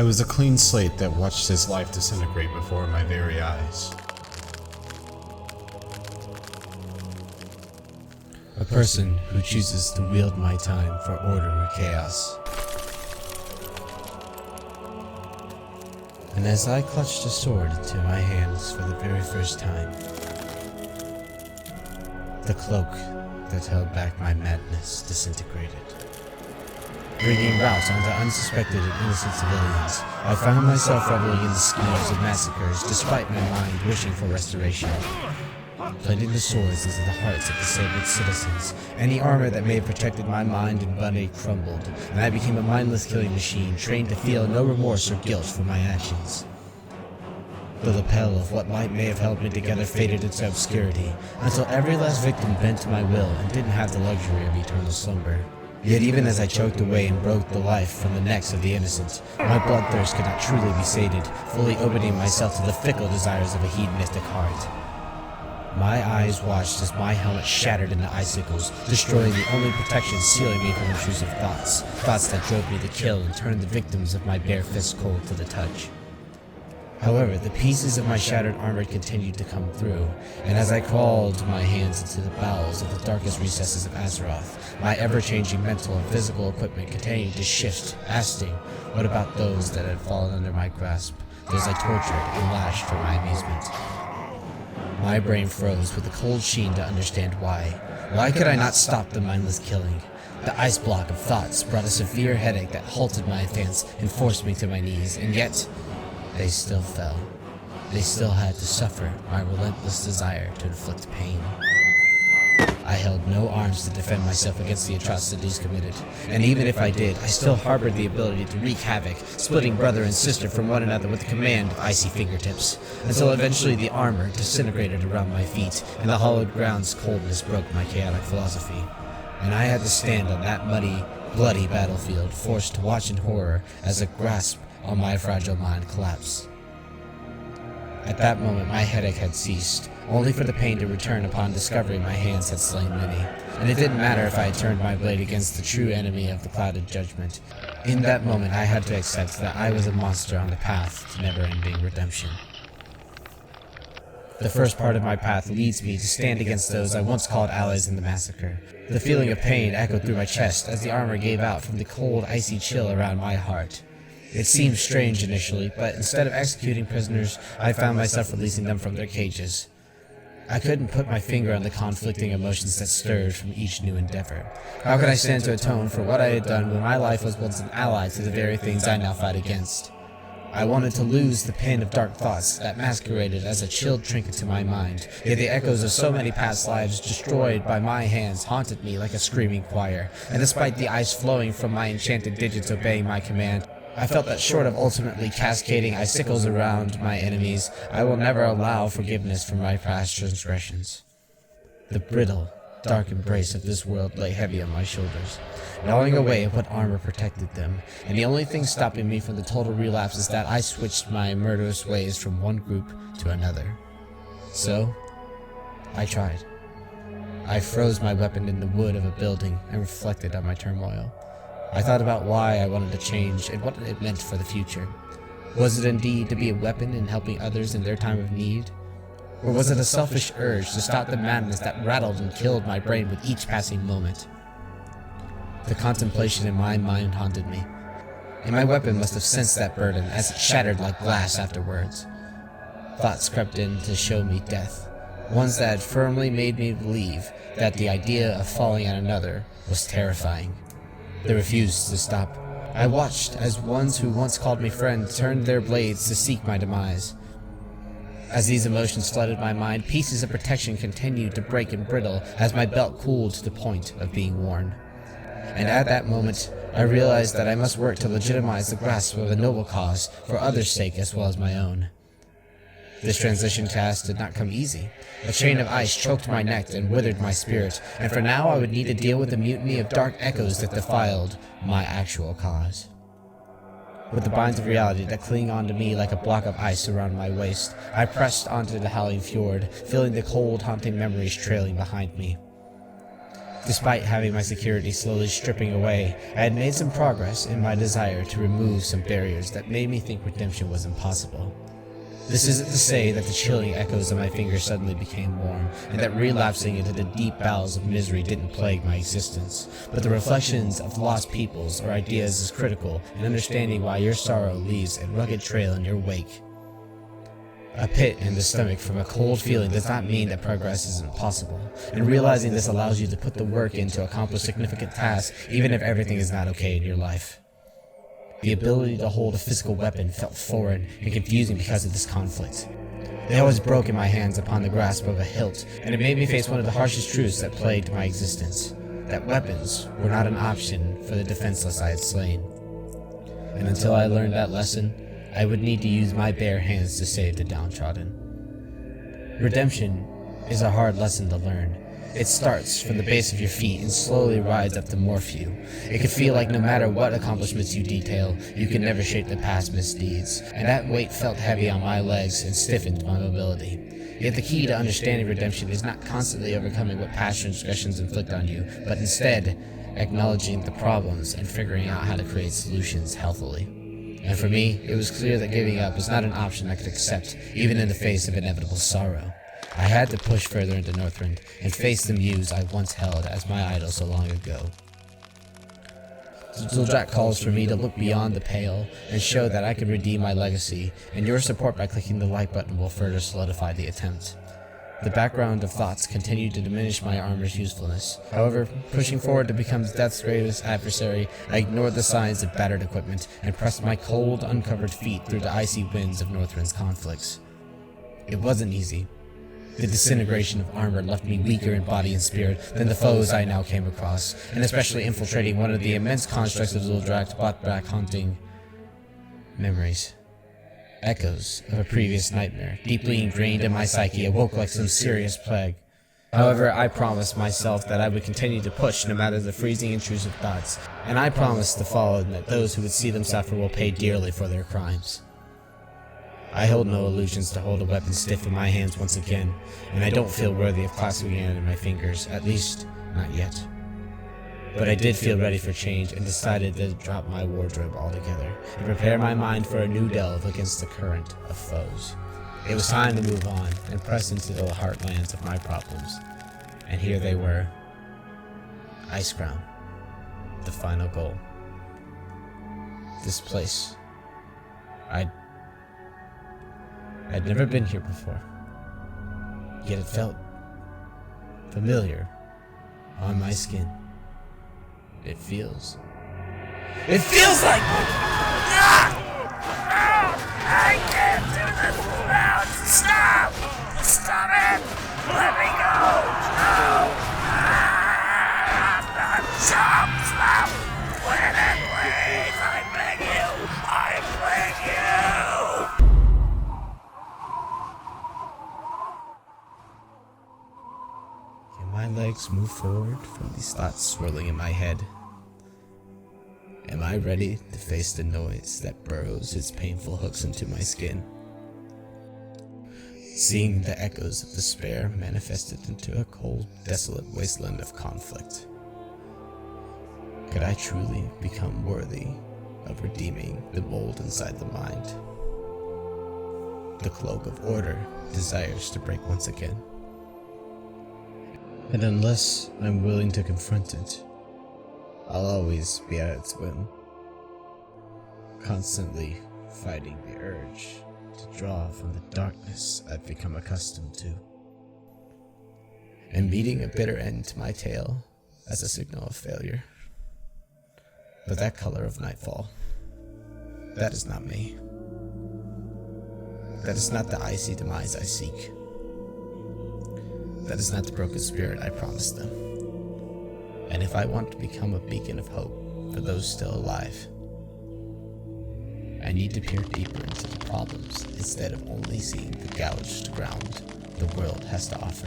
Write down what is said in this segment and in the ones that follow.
I was a clean slate that watched his life disintegrate before my very eyes. A person who chooses to wield my time for order or chaos. And as I clutched a sword into my hands for the very first time, the cloak that held back my madness disintegrated. Bringing rout onto unsuspected and innocent civilians, I found myself reveling in the schemes of massacres despite my mind wishing for restoration. Planting the swords into the hearts of disabled citizens, any armor that may have protected my mind and body crumbled, and I became a mindless killing machine trained to feel no remorse or guilt for my actions. The lapel of what may have held me together faded into obscurity, until every last victim bent to my will and didn't have the luxury of eternal slumber. Yet even as I choked away and broke the life from the necks of the innocent, my bloodthirst could not truly be sated, fully opening myself to the fickle desires of a hedonistic heart. My eyes watched as my helmet shattered into icicles, destroying the only protection sealing me from intrusive thoughts that drove me to kill and turned the victims of my bare fist cold to the touch. However, the pieces of my shattered armor continued to come through, and as I crawled my hands into the bowels of the darkest recesses of Azeroth, my ever-changing mental and physical equipment continued to shift, asking, what about those that had fallen under my grasp, those I tortured and lashed for my amusement? My brain froze with a cold sheen to understand why. Why could I not stop the mindless killing? The ice block of thoughts brought a severe headache that halted my advance and forced me to my knees, and yet they still fell. They still had to suffer my relentless desire to inflict pain. I held no arms to defend myself against the atrocities committed, and even if I did, I still harbored the ability to wreak havoc, splitting brother and sister from one another with the command of icy fingertips, until eventually the armor disintegrated around my feet, and the hollowed ground's coldness broke my chaotic philosophy. And I had to stand on that muddy, bloody battlefield, forced to watch in horror as a grasp on my fragile mind collapsed. At that moment, my headache had ceased, only for the pain to return upon discovering my hands had slain many, and it didn't matter if I had turned my blade against the true enemy of the clouded judgment. In that moment, I had to accept that I was a monster on the path to never-ending redemption. The first part of my path leads me to stand against those I once called allies in the massacre. The feeling of pain echoed through my chest as the armor gave out from the cold, icy chill around my heart. It seemed strange initially, but instead of executing prisoners, I found myself releasing them from their cages. I couldn't put my finger on the conflicting emotions that stirred from each new endeavor. How could I stand to atone for what I had done when my life was once an ally to the very things I now fight against? I wanted to lose the pen of dark thoughts that masqueraded as a chilled trinket to my mind, yet the echoes of so many past lives destroyed by my hands haunted me like a screaming choir, and despite the ice flowing from my enchanted digits obeying my command, I felt that short of ultimately cascading icicles around my enemies, I will never allow forgiveness for my past transgressions. The brittle, dark embrace of this world lay heavy on my shoulders, gnawing away at what armor protected them, and the only thing stopping me from the total relapse is that I switched my murderous ways from one group to another. So, I tried. I froze my weapon in the wood of a building and reflected on my turmoil. I thought about why I wanted to change and what it meant for the future. Was it indeed to be a weapon in helping others in their time of need? Or was it a selfish urge to stop the madness that rattled and killed my brain with each passing moment? The contemplation in my mind haunted me, and my weapon must have sensed that burden as it shattered like glass afterwards. Thoughts crept in to show me death, ones that had firmly made me believe that the idea of falling on another was terrifying. They refused to stop. I watched as ones who once called me friend turned their blades to seek my demise. As these emotions flooded my mind, pieces of protection continued to break and brittle as my belt cooled to the point of being worn. And at that moment, I realized that I must work to legitimize the grasp of a noble cause for others' sake as well as my own. This transition task did not come easy. A chain of ice choked my neck and withered my spirit, and for now I would need to deal with the mutiny of dark echoes that defiled my actual cause. With the binds of reality that cling onto me like a block of ice around my waist, I pressed onto the howling fjord, feeling the cold, haunting memories trailing behind me. Despite having my security slowly stripping away, I had made some progress in my desire to remove some barriers that made me think redemption was impossible. This isn't to say that the chilling echoes of my fingers suddenly became warm, and that relapsing into the deep bowels of misery didn't plague my existence, but the reflections of lost peoples or ideas is critical in understanding why your sorrow leaves a rugged trail in your wake. A pit in the stomach from a cold feeling does not mean that progress isn't possible, and realizing this allows you to put the work in to accomplish significant tasks even if everything is not okay in your life. The ability to hold a physical weapon felt foreign and confusing because of this conflict. They always broke in my hands upon the grasp of a hilt, and it made me face one of the harshest truths that plagued my existence, that weapons were not an option for the defenseless I had slain. And until I learned that lesson, I would need to use my bare hands to save the downtrodden. Redemption is a hard lesson to learn. It starts from the base of your feet and slowly rides up to morph you. It can feel like no matter what accomplishments you detail, you can never shake the past misdeeds, and that weight felt heavy on my legs and stiffened my mobility. Yet the key to understanding redemption is not constantly overcoming what past transgressions inflict on you, but instead acknowledging the problems and figuring out how to create solutions healthily. And for me, it was clear that giving up was not an option I could accept, even in the face of inevitable sorrow. I had to push further into Northrend and face the muse I once held as my idol so long ago. Zuldrak calls for me to look beyond the pale and show that I can redeem my legacy, and your support by clicking the like button will further solidify the attempt. The background of thoughts continued to diminish my armor's usefulness. However, pushing forward to become Death's greatest adversary, I ignored the signs of battered equipment and pressed my cold, uncovered feet through the icy winds of Northrend's conflicts. It wasn't easy. The disintegration of armor left me weaker in body and spirit than the foes I now came across, and especially infiltrating one of the immense constructs of Zuldrak brought back haunting memories. Echoes of a previous nightmare, deeply ingrained in my psyche, awoke like some serious plague. However, I promised myself that I would continue to push no matter the freezing intrusive thoughts, and I promised to follow and that those who would see them suffer will pay dearly for their crimes. I hold no illusions to hold a weapon stiff in my hands once again, and I don't feel worthy of clasping it in my fingers, at least, not yet. But I did feel ready for change and decided to drop my wardrobe altogether and prepare my mind for a new delve against the current of foes. It was time to move on and press into the heartlands of my problems. And here they were. Icecrown. The final goal. This place. I'd never been here before, yet it felt familiar on my skin. It feels like... I can't do this now! Stop! Stop it! Let me go! No! Stop! Quit it, please! I beg you! I beg you! My legs move forward from these thoughts swirling in my head. Am I ready to face the noise that burrows its painful hooks into my skin? Seeing the echoes of despair manifested into a cold, desolate wasteland of conflict. Could I truly become worthy of redeeming the mold inside the mind? The cloak of order desires to break once again. And unless I'm willing to confront it, I'll always be at its whim, constantly fighting the urge to draw from the darkness I've become accustomed to, and meeting a bitter end to my tale as a signal of failure. But that color of nightfall, that is not me. That is not the icy demise I seek. That is not the broken spirit I promised them. And if I want to become a beacon of hope for those still alive, I need to peer deeper into the problems instead of only seeing the gouged ground the world has to offer.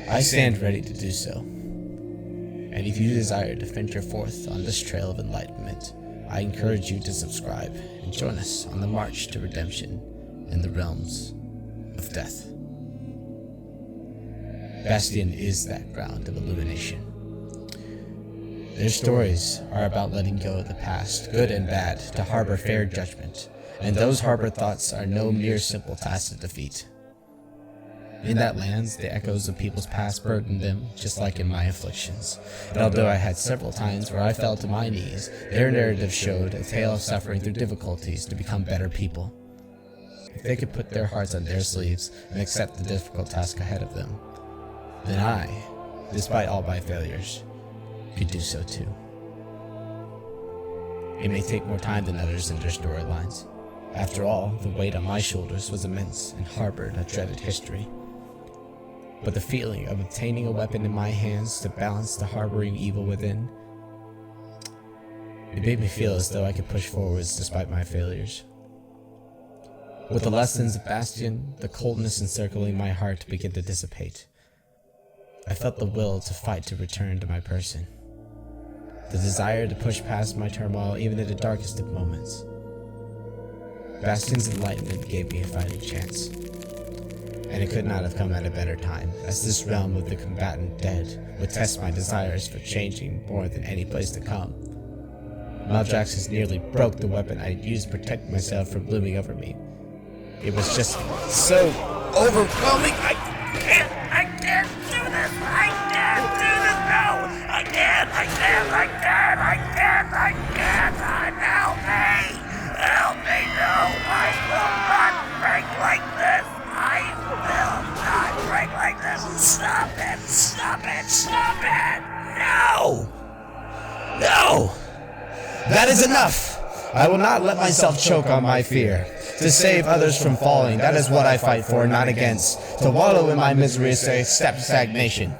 I stand ready to do so. And if you desire to venture forth on this trail of enlightenment, I encourage you to subscribe and join us on the march to redemption in the realms of death. Bastion is that ground of illumination. Their stories are about letting go of the past, good and bad, to harbor fair judgment, and those harbor thoughts are no mere simple task to defeat. In that lands, the echoes of people's past burdened them, just like in my afflictions. And although I had several times where I fell to my knees, their narrative showed a tale of suffering through difficulties to become better people. If they could put their hearts on their sleeves and accept the difficult task ahead of them, then I, despite all my failures, could do so too. It may take more time than others in their storylines. After all, the weight on my shoulders was immense and harbored a dreaded history. But the feeling of obtaining a weapon in my hands to balance the harboring evil within, it made me feel as though I could push forwards despite my failures. With the lessons of Bastion, the coldness encircling my heart began to dissipate. I felt the will to fight to return to my person. The desire to push past my turmoil even in the darkest of moments. Bastion's enlightenment gave me a fighting chance. And it could not have come at a better time, as this realm of the combatant dead would test my desires for changing more than any place to come. Maldraxxus nearly broke the weapon I had used to protect myself from looming over me. It was just so overwhelming. I can't do this. I can't do this. No, I can't. Help me. No, I will not break like this. I will not break like this. Stop it. No. That is enough. I will not let myself choke on my fear. To save others from falling, that is what I fight for, not against. To wallow in my misery is a step to stagnation.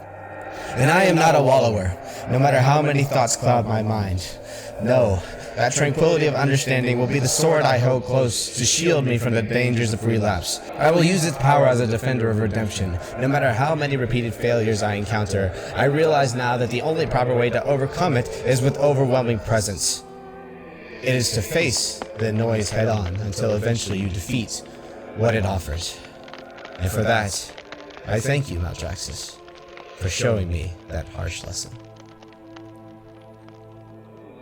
And I am not a wallower, no matter how many thoughts cloud my mind. No, that tranquility of understanding will be the sword I hold close to shield me from the dangers of relapse. I will use its power as a defender of redemption. No matter how many repeated failures I encounter, I realize now that the only proper way to overcome it is with overwhelming presence. It is to face the noise head on until eventually you defeat what it offers. And for that, I thank you, Maldraxxus, for showing me that harsh lesson.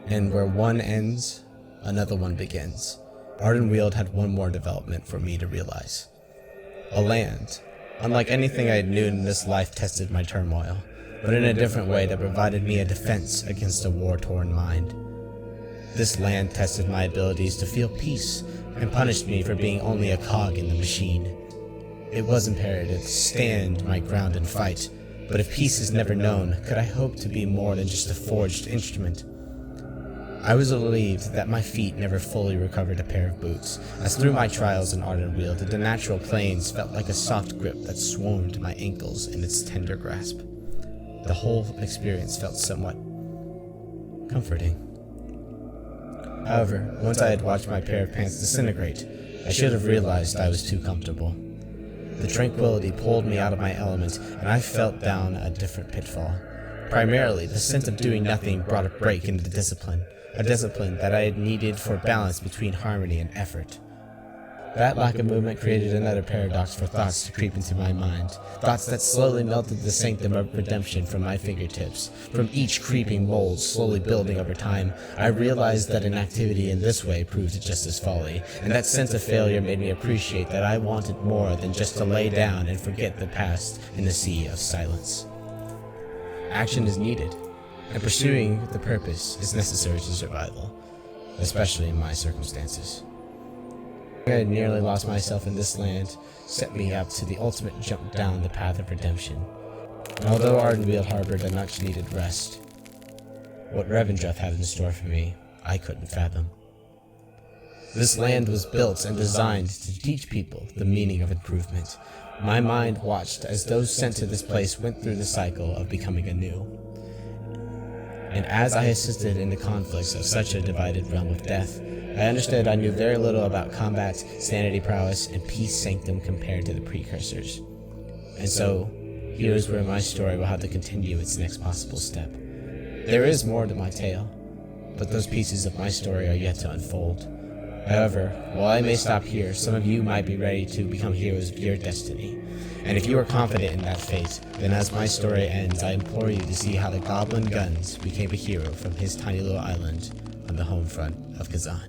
And where one ends, another one begins. Ardenweald had one more development for me to realize. A land, unlike anything I had known in this life, tested my turmoil, but in a different way that provided me a defense against a war-torn mind. This land tested my abilities to feel peace and punished me for being only a cog in the machine. It was imperative to stand my ground and fight, but if peace is never known, could I hope to be more than just a forged instrument? I was relieved that my feet never fully recovered a pair of boots, as through my trials in Ardenweald, the natural plains felt like a soft grip that swarmed my ankles in its tender grasp. The whole experience felt somewhat comforting. However, once I had watched my pair of pants disintegrate, I should have realized I was too comfortable. The tranquility pulled me out of my element, and I felt down a different pitfall. Primarily, the sense of doing nothing brought a break in the discipline, a discipline that I had needed for balance between harmony and effort. That lack of movement created another paradox for thoughts to creep into my mind, thoughts that slowly melted the sanctum of redemption from my fingertips. From each creeping mold slowly building over time, I realized that inactivity in this way proved just as folly, and that sense of failure made me appreciate that I wanted more than just to lay down and forget the past in the sea of silence. Action is needed, and pursuing the purpose is necessary to survival, especially in my circumstances. I had nearly lost myself in this land, set me up to the ultimate jump down the path of redemption. And although Ardenweald harbored a much-needed rest, what Revendreth had in store for me, I couldn't fathom. This land was built and designed to teach people the meaning of improvement. My mind watched as those sent to this place went through the cycle of becoming anew. And as I assisted in the conflicts of such a divided realm of death, I understood I knew very little about combat, sanity prowess, and peace sanctum compared to the precursors. And so, here's where my story will have to continue its next possible step. There is more to my tale, but those pieces of my story are yet to unfold. However, while I may stop here, some of you might be ready to become heroes of your destiny. And if you are confident in that fate, then as my story ends, I implore you to see how the Goblin Guns became a hero from his tiny little island on the home front of Kazan.